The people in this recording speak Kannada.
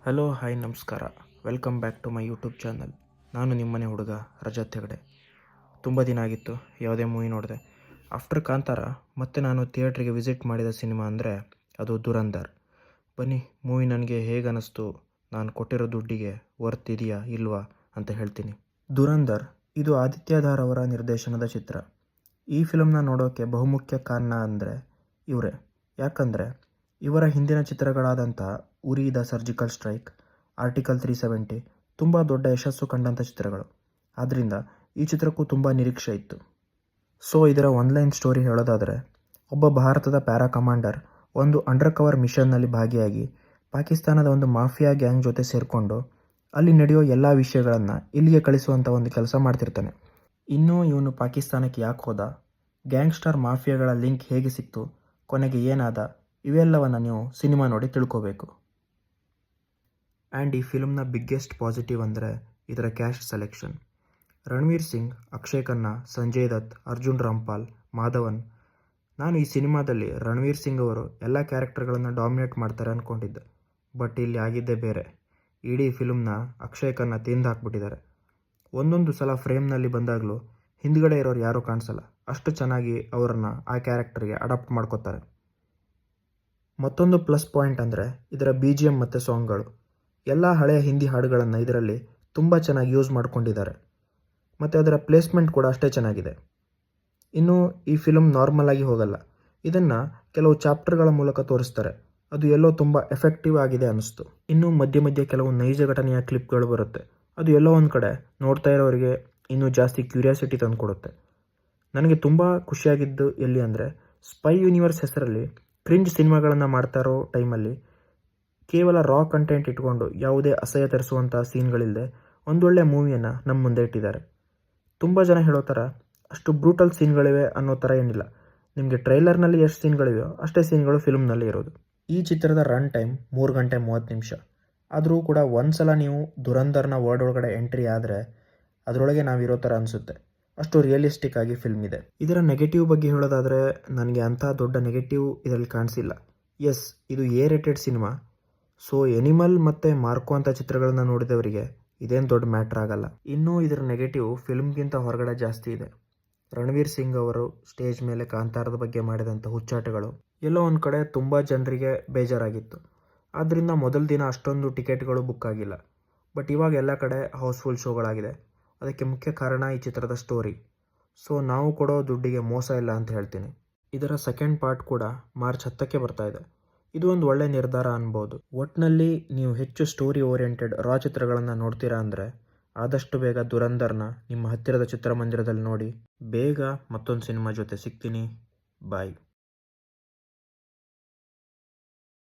ಹಲೋ ಹಾಯ್ ನಮಸ್ಕಾರ. Welcome back to my YouTube channel. ನಾನು ನಿಮ್ಮನೆ ಹುಡುಗ ರಜತ್ ಹೆಗಡೆ. ತುಂಬ ದಿನ ಆಗಿತ್ತು ಯಾವುದೇ ಮೂವಿ ನೋಡಿದೆ. ಆಫ್ಟರ್ ಕಾಂತಾರ ಮತ್ತೆ ನಾನು ಥಿಯೇಟ್ರಿಗೆ ವಿಸಿಟ್ ಮಾಡಿದ ಸಿನಿಮಾ ಅಂದರೆ ಅದು ದುರಂಧರ್. ಬನ್ನಿ ಮೂವಿ ನನಗೆ ಹೇಗೆ ಅನ್ನಿಸ್ತು, ನಾನು ಕೊಟ್ಟಿರೋ ದುಡ್ಡಿಗೆ ವರ್ತ್ ಇದೆಯಾ ಇಲ್ವಾ ಅಂತ ಹೇಳ್ತೀನಿ. ದುರಂಧರ್ ಇದು ಆದಿತ್ಯಧಾರ್ ಅವರ ನಿರ್ದೇಶನದ ಚಿತ್ರ. ಈ ಫಿಲ್ಮ್ನ ನೋಡೋಕ್ಕೆ ಬಹುಮುಖ್ಯ ಕಾರಣ ಅಂದರೆ ಇವರೇ. ಯಾಕಂದರೆ ಇವರ ಹಿಂದಿನ ಚಿತ್ರಗಳಾದಂಥ ಉರಿ ದ ಸರ್ಜಿಕಲ್ ಸ್ಟ್ರೈಕ್, ಆರ್ಟಿಕಲ್ 370 ತುಂಬ ದೊಡ್ಡ ಯಶಸ್ಸು ಕಂಡಂಥ ಚಿತ್ರಗಳು. ಆದ್ದರಿಂದ ಈ ಚಿತ್ರಕ್ಕೂ ತುಂಬ ನಿರೀಕ್ಷೆ ಇತ್ತು. ಸೊ ಇದರ ಒನ್ಲೈನ್ ಸ್ಟೋರಿ ಹೇಳೋದಾದರೆ, ಒಬ್ಬ ಭಾರತದ ಪ್ಯಾರಾ ಕಮಾಂಡರ್ ಒಂದು ಅಂಡರ್ ಕವರ್ ಮಿಷನ್ನಲ್ಲಿ ಭಾಗಿಯಾಗಿ ಪಾಕಿಸ್ತಾನದ ಒಂದು ಮಾಫಿಯಾ ಗ್ಯಾಂಗ್ ಜೊತೆ ಸೇರಿಕೊಂಡು ಅಲ್ಲಿ ನಡೆಯೋ ಎಲ್ಲ ವಿಷಯಗಳನ್ನು ಇಲ್ಲಿಗೆ ಕಳಿಸುವಂಥ ಒಂದು ಕೆಲಸ ಮಾಡ್ತಿರ್ತಾನೆ. ಇನ್ನೂ ಇವನು ಪಾಕಿಸ್ತಾನಕ್ಕೆ ಯಾಕೆ ಹೋದ, ಗ್ಯಾಂಗ್ಸ್ಟರ್ ಮಾಫಿಯಾಗಳ ಲಿಂಕ್ ಹೇಗೆ ಸಿಕ್ತು, ಕೊನೆಗೆ ಏನಾದ, ಇವೆಲ್ಲವನ್ನು ನೀವು ಸಿನಿಮಾ ನೋಡಿ ತಿಳ್ಕೋಬೇಕು. ಆ್ಯಂಡ್ ಈ ಫಿಲ್ಮ್ನ ಬಿಗ್ಗೆಸ್ಟ್ ಪಾಸಿಟಿವ್ ಅಂದರೆ ಇದರ ಕ್ಯಾಸ್ಟ್ ಸೆಲೆಕ್ಷನ್. ರಣವೀರ್ ಸಿಂಗ್, ಅಕ್ಷಯ್ ಖನ್ನಾ, ಸಂಜಯ್ ದತ್, ಅರ್ಜುನ್ ರಾಂಪಾಲ್, ಮಾಧವನ್. ನಾನು ಈ ಸಿನಿಮಾದಲ್ಲಿ ರಣವೀರ್ ಸಿಂಗ್ ಅವರು ಎಲ್ಲ ಕ್ಯಾರೆಕ್ಟರ್ಗಳನ್ನು ಡಾಮಿನೇಟ್ ಮಾಡ್ತಾರೆ ಅಂದ್ಕೊಂಡಿದ್ದೆ. ಬಟ್ ಇಲ್ಲಿ ಆಗಿದ್ದೇ ಬೇರೆ. ಇಡೀ ಫಿಲ್ಮ್ನ ಅಕ್ಷಯ್ ಖನ್ನಾ ತಿಂದು ಹಾಕ್ಬಿಟ್ಟಿದ್ದಾರೆ. ಒಂದೊಂದು ಸಲ ಫ್ರೇಮ್ನಲ್ಲಿ ಬಂದಾಗಲೂ ಹಿಂದ್ಗಡೆ ಇರೋರು ಯಾರೂ ಕಾಣಿಸಲ್ಲ, ಅಷ್ಟು ಚೆನ್ನಾಗಿ ಅವರನ್ನು ಆ ಕ್ಯಾರೆಕ್ಟರ್ಗೆ ಅಡಾಪ್ಟ್ ಮಾಡ್ಕೋತಾರೆ. ಮತ್ತೊಂದು ಪ್ಲಸ್ ಪಾಯಿಂಟ್ ಅಂದರೆ ಇದರ BGM ಮತ್ತು ಸಾಂಗ್ಗಳು. ಎಲ್ಲ ಹಳೆಯ ಹಿಂದಿ ಹಾಡುಗಳನ್ನು ಇದರಲ್ಲಿ ತುಂಬ ಚೆನ್ನಾಗಿ ಯೂಸ್ ಮಾಡ್ಕೊಂಡಿದ್ದಾರೆ ಮತ್ತು ಅದರ ಪ್ಲೇಸ್ಮೆಂಟ್ ಕೂಡ ಅಷ್ಟೇ ಚೆನ್ನಾಗಿದೆ. ಇನ್ನು ಈ ಫಿಲ್ಮ್ ನಾರ್ಮಲ್ ಆಗಿ ಹೋಗಲ್ಲ, ಇದನ್ನು ಕೆಲವು ಚಾಪ್ಟರ್ಗಳ ಮೂಲಕ ತೋರಿಸ್ತಾರೆ. ಅದು ಎಲ್ಲೋ ತುಂಬ ಎಫೆಕ್ಟಿವ್ ಆಗಿದೆ ಅನ್ನಿಸ್ತು. ಇನ್ನು ಮಧ್ಯೆ ಮಧ್ಯೆ ಕೆಲವು ನೈಜ ಘಟನೆಯ ಕ್ಲಿಪ್ಗಳು ಬರುತ್ತೆ. ಅದು ಎಲ್ಲೋ ಒಂದು ಕಡೆ ನೋಡ್ತಾ ಇರೋರಿಗೆ ಇನ್ನೂ ಜಾಸ್ತಿ ಕ್ಯೂರಿಯಾಸಿಟಿ ತಂದುಕೊಡುತ್ತೆ. ನನಗೆ ತುಂಬ ಖುಷಿಯಾಗಿದ್ದು ಎಲ್ಲಿ ಅಂದರೆ, ಸ್ಪೈ ಯೂನಿವರ್ಸ್ ಹೆಸರಲ್ಲಿ ಕ್ರಿಂಜ್ ಸಿನಿಮಾಗಳನ್ನು ಮಾಡ್ತಾ ಇರೋ ಟೈಮಲ್ಲಿ ಕೇವಲ ರಾ ಕಂಟೆಂಟ್ ಇಟ್ಕೊಂಡು ಯಾವುದೇ ಅಸಹ್ಯ ತರಿಸುವಂಥ ಸೀನ್ಗಳಿಲ್ಲದೆ ಒಂದೊಳ್ಳೆ ಮೂವಿಯನ್ನು ನಮ್ಮ ಮುಂದೆ ಇಟ್ಟಿದ್ದಾರೆ. ತುಂಬ ಜನ ಹೇಳೋ ಥರ ಅಷ್ಟು ಬ್ರೂಟಲ್ ಸೀನ್ಗಳಿವೆ ಅನ್ನೋ ಥರ ಏನಿಲ್ಲ. ನಿಮಗೆ ಟ್ರೈಲರ್ನಲ್ಲಿ ಎಷ್ಟು ಸೀನ್ಗಳಿವೆಯೋ ಅಷ್ಟೇ ಸೀನ್ಗಳು ಫಿಲ್ಮ್ನಲ್ಲಿ ಇರೋದು. ಈ ಚಿತ್ರದ ರನ್ ಟೈಮ್ 3 ಗಂಟೆ 30 ನಿಮಿಷ. ಆದರೂ ಕೂಡ ಒಂದು ಸಲ ನೀವು ದುರಂಧರ್ನ ವರ್ಡ್ ಒಳಗಡೆ ಎಂಟ್ರಿ ಆದರೆ ಅದರೊಳಗೆ ನಾವಿರೋ ಥರ ಅನಿಸುತ್ತೆ. ಅಷ್ಟು ರಿಯಲಿಸ್ಟಿಕ್ ಆಗಿ ಫಿಲ್ಮ್ ಇದೆ. ಇದರ ನೆಗೆಟಿವ್ ಬಗ್ಗೆ ಹೇಳೋದಾದರೆ ನನಗೆ ಅಂಥ ದೊಡ್ಡ ನೆಗೆಟಿವ್ ಇದರಲ್ಲಿ ಕಾಣಿಸಿಲ್ಲ. ಎಸ್, ಇದು A-rated ಸಿನಿಮಾ. ಸೊ ಎನಿಮಲ್ ಮತ್ತು ಮಾರ್ಕೋ ಅಂಥ ಚಿತ್ರಗಳನ್ನು ನೋಡಿದವರಿಗೆ ಇದೇನು ದೊಡ್ಡ ಮ್ಯಾಟ್ರ್ ಆಗಲ್ಲ. ಇನ್ನೂ ಇದರ ನೆಗೆಟಿವ್ ಫಿಲ್ಮ್ಗಿಂತ ಹೊರಗಡೆ ಜಾಸ್ತಿ ಇದೆ. ರಣವೀರ್ ಸಿಂಗ್ ಅವರು ಸ್ಟೇಜ್ ಮೇಲೆ ಕಾಂತಾರದ ಬಗ್ಗೆ ಮಾಡಿದಂಥ ಹುಚ್ಚಾಟಗಳು ಎಲ್ಲೋ ಒಂದು ಕಡೆ ತುಂಬ ಜನರಿಗೆ ಬೇಜಾರಾಗಿತ್ತು. ಆದ್ದರಿಂದ ಮೊದಲ ದಿನ ಅಷ್ಟೊಂದು ಟಿಕೆಟ್ಗಳು ಬುಕ್ ಆಗಿಲ್ಲ. ಬಟ್ ಇವಾಗ ಎಲ್ಲ ಕಡೆ ಹೌಸ್ಫುಲ್ ಶೋಗಳಾಗಿದೆ. ಅದಕ್ಕೆ ಮುಖ್ಯ ಕಾರಣ ಈ ಚಿತ್ರದ ಸ್ಟೋರಿ. ಸೊ ನಾವು ಕೊಡೋ ದುಡ್ಡಿಗೆ ಮೋಸ ಇಲ್ಲ ಅಂತ ಹೇಳ್ತೀನಿ. ಇದರ ಸೆಕೆಂಡ್ ಪಾರ್ಟ್ ಕೂಡ ಮಾರ್ಚ್ 10ಕ್ಕೆ ಬರ್ತಾ ಇದೆ. ಇದು ಒಂದು ಒಳ್ಳೆ ನಿರ್ಧಾರ ಅನ್ಬೋದು. ಒಟ್ಟಿನಲ್ಲಿ ನೀವು ಹೆಚ್ಚು ಸ್ಟೋರಿ ಓರಿಯೆಂಟೆಡ್ ರಾ ಚಿತ್ರಗಳನ್ನು ನೋಡ್ತೀರಾ ಅಂದರೆ ಆದಷ್ಟು ಬೇಗ ದುರಂಧರ್ನ ನಿಮ್ಮ ಹತ್ತಿರದ ಚಿತ್ರಮಂದಿರದಲ್ಲಿ ನೋಡಿ. ಬೇಗ ಮತ್ತೊಂದು ಸಿನಿಮಾ ಜೊತೆ ಸಿಗ್ತೀನಿ. ಬಾಯ್.